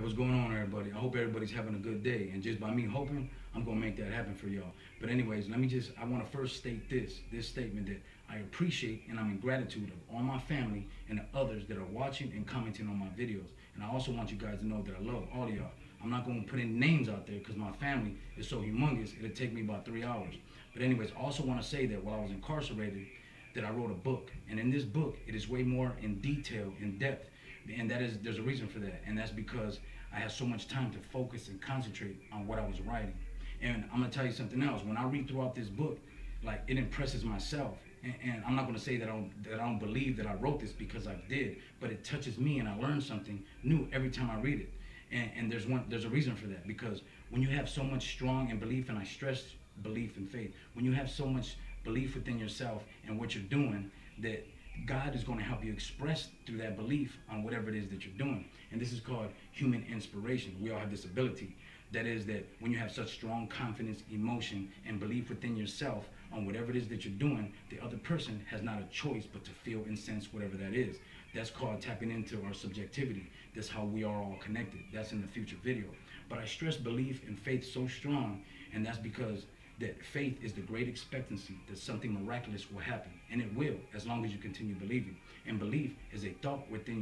what's going on, everybody? I hope everybody's having a good day. And just by me hoping, I'm gonna make that happen for y'all. But anyways, I want to first state this statement that I appreciate and I'm in gratitude of all my family and the others that are watching and commenting on my videos. And I also want you guys to know that I love all of y'all. I'm not gonna put any names out there because my family is so humongous. It'll take me about 3 hours. But anyways, I also want to say that while I was incarcerated, that I wrote a book. And in this book, it is way more in detail, in depth. And there's a reason for that. And that's because I had so much time to focus and concentrate on what I was writing. And I'm gonna tell you something else. When I read throughout this book, like it impresses myself. And I'm not gonna say that I don't believe that I wrote this because I did, but it touches me and I learn something new every time I read it. And there's a reason for that, because when you have so much strong and belief, and I stress belief and faith, when you have so much belief within yourself and what you're doing, that God is going to help you express through that belief on whatever it is that you're doing. And this is called human inspiration. We all have this ability. That is that when you have such strong confidence, emotion, and belief within yourself on whatever it is that you're doing, the other person has not a choice but to feel and sense whatever that is. That's called tapping into our subjectivity. That's how we are all connected. That's in the future video. But I stress belief and faith so strong, and that's because that faith is the great expectancy that something miraculous will happen, and it will, as long as you continue believing. And belief is a thought within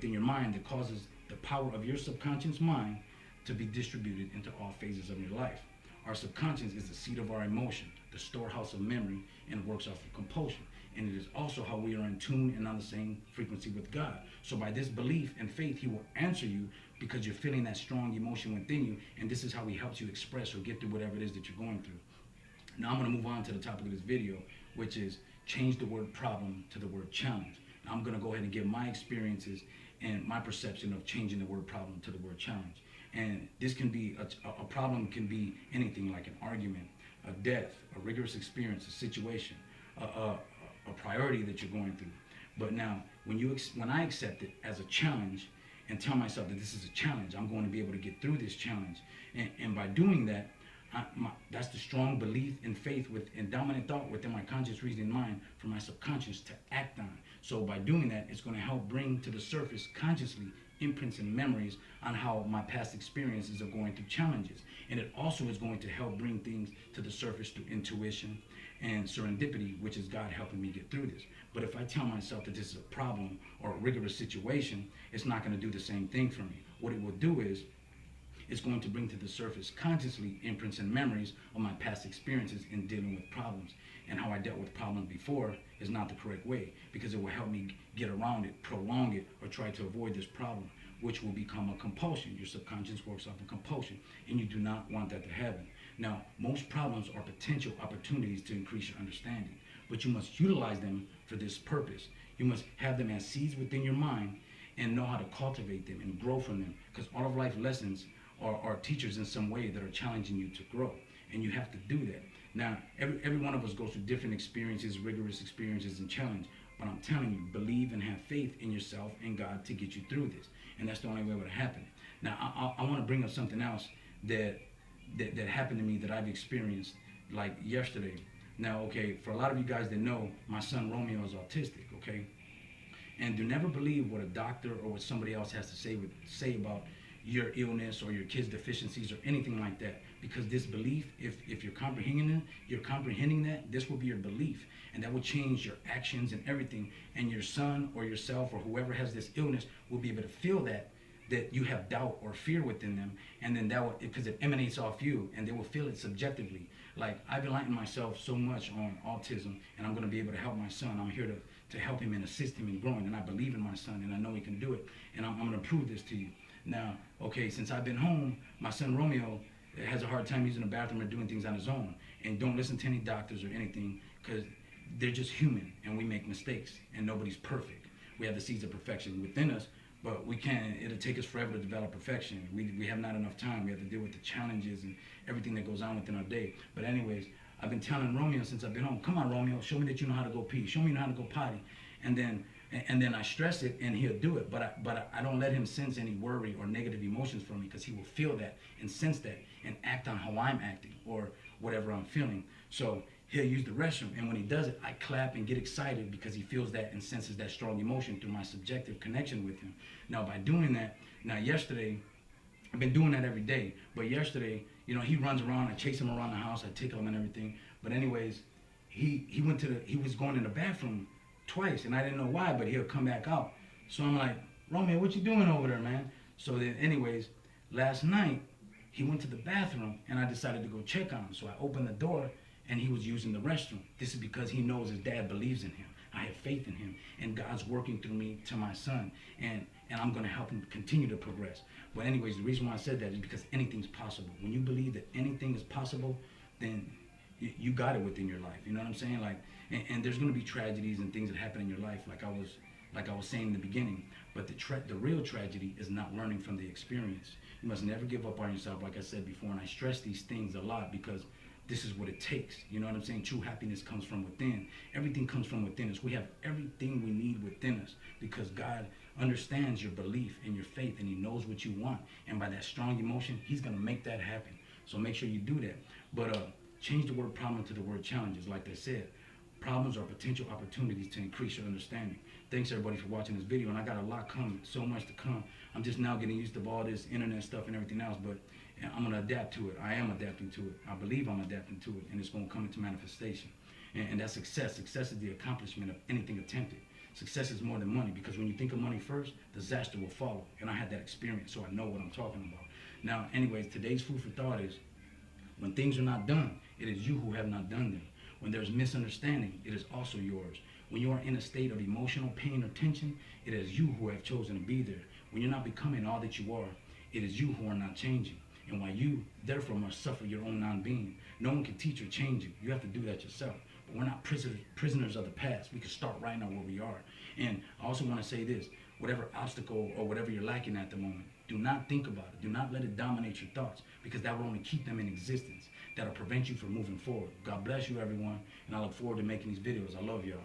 your mind that causes the power of your subconscious mind to be distributed into all phases of your life. Our subconscious is the seat of our emotion, the storehouse of memory, and works off of compulsion. And it is also how we are in tune and on the same frequency with God. So by this belief and faith, He will answer you because you're feeling that strong emotion within you, and this is how He helps you express or get through whatever it is that you're going through. Now I'm going to move on to the topic of this video, which is change the word problem to the word challenge. Now I'm going to go ahead and give my experiences and my perception of changing the word problem to the word challenge. And this can be, a problem can be anything, like an argument, a death, a rigorous experience, a situation, a priority that you're going through. But now, when I accept it as a challenge and tell myself that this is a challenge, I'm going to be able to get through this challenge. And by doing that, that's the strong belief and faith and dominant thought within my conscious reasoning mind for my subconscious to act on. So by doing that, it's going to help bring to the surface consciously imprints and memories on how my past experiences of going through challenges. And it also is going to help bring things to the surface through intuition and serendipity, which is God helping me get through this. But if I tell myself that this is a problem or a rigorous situation, it's not going to do the same thing for me. What it will do is it's going to bring to the surface consciously imprints and memories of my past experiences in dealing with problems. And how I dealt with problems before is not the correct way, because it will help me get around it, prolong it, or try to avoid this problem, which will become a compulsion. Your subconscious works off of compulsion, and you do not want that to happen. Now, most problems are potential opportunities to increase your understanding, but you must utilize them for this purpose. You must have them as seeds within your mind and know how to cultivate them and grow from them, because all of life lessons are teachers in some way that are challenging you to grow, and you have to do that. Now, every one of us goes through different experiences, rigorous experiences, and challenge. But I'm telling you, believe and have faith in yourself and God to get you through this, and that's the only way it would happen. Now, I want to bring up something else that happened to me that I've experienced, like yesterday. Now, okay, for a lot of you guys that know, my son Romeo is autistic. Okay, and do never believe what a doctor or what somebody else has to say about your illness or your kid's deficiencies or anything like that, because this belief, if you're comprehending that, this will be your belief, and that will change your actions and everything. And your son or yourself or whoever has this illness will be able to feel that you have doubt or fear within them, and then that will, because it emanates off you, and they will feel it subjectively. Like, I've enlightened myself so much on autism, and I'm going to be able to help my son. I'm here to help him and assist him in growing, and I believe in my son, and I know he can do it, and I'm going to prove this to you. Now, okay, since I've been home, my son Romeo has a hard time using the bathroom or doing things on his own. And don't listen to any doctors or anything, because they're just human, and we make mistakes, and nobody's perfect. We have the seeds of perfection within us, but it'll take us forever to develop perfection. We have not enough time. We have to deal with the challenges and everything that goes on within our day. But anyways, I've been telling Romeo since I've been home, come on, Romeo, show me that you know how to go pee. Show me you know how to go potty. And then I stress it, and he'll do it. But I don't let him sense any worry or negative emotions from me, because he will feel that and sense that and act on how I'm acting or whatever I'm feeling. So he'll use the restroom, and when he does it, I clap and get excited because he feels that and senses that strong emotion through my subjective connection with him. Now, by doing that, yesterday, I've been doing that every day. But yesterday, you know, he runs around. I chase him around the house. I tickle him and everything. But anyways, he was going in the bathroom twice, and I didn't know why. But he'll come back out. So I'm like, Romeo, what you doing over there, man? So then, anyways, last night he went to the bathroom, and I decided to go check on him. So I opened the door, and he was using the restroom. This is because he knows his dad believes in him. I have faith in him, and God's working through me to my son, and I'm going to help him continue to progress. But anyways, the reason why I said that is because anything's possible. When you believe that anything is possible, then you got it within your life. You know what I'm saying? Like, and there's going to be tragedies and things that happen in your life, like I was saying in the beginning. But the real tragedy is not learning from the experience. You must never give up on yourself, like I said before, and I stress these things a lot because this is what it takes. You know what I'm saying? True happiness comes from within. Everything comes from within us. We have everything we need within us because God understands your belief and your faith, and he knows what you want. And by that strong emotion, he's going to make that happen. So make sure you do that. But change the word problem to the word challenges. Like I said, problems are potential opportunities to increase your understanding. Thanks everybody for watching this video, and I got a lot coming, so much to come. I'm just now getting used to all this internet stuff and everything else, but I'm going to adapt to it. I am adapting to it. I believe I'm adapting to it, and it's going to come into manifestation. And that's success. Success is the accomplishment of anything attempted. Success is more than money, because when you think of money first, disaster will follow. And I had that experience, so I know what I'm talking about. Now, anyways, today's food for thought is, when things are not done, it is you who have not done them. When there's misunderstanding, it is also yours. When you are in a state of emotional pain or tension, it is you who have chosen to be there. When you're not becoming all that you are, it is you who are not changing. And while you, therefore, must suffer your own non-being, no one can teach or change you. You have to do that yourself. But we're not prisoners of the past. We can start right now where we are. And I also want to say this. Whatever obstacle or whatever you're lacking at the moment, do not think about it. Do not let it dominate your thoughts, because that will only keep them in existence. That'll prevent you from moving forward. God bless you, everyone. And I look forward to making these videos. I love y'all.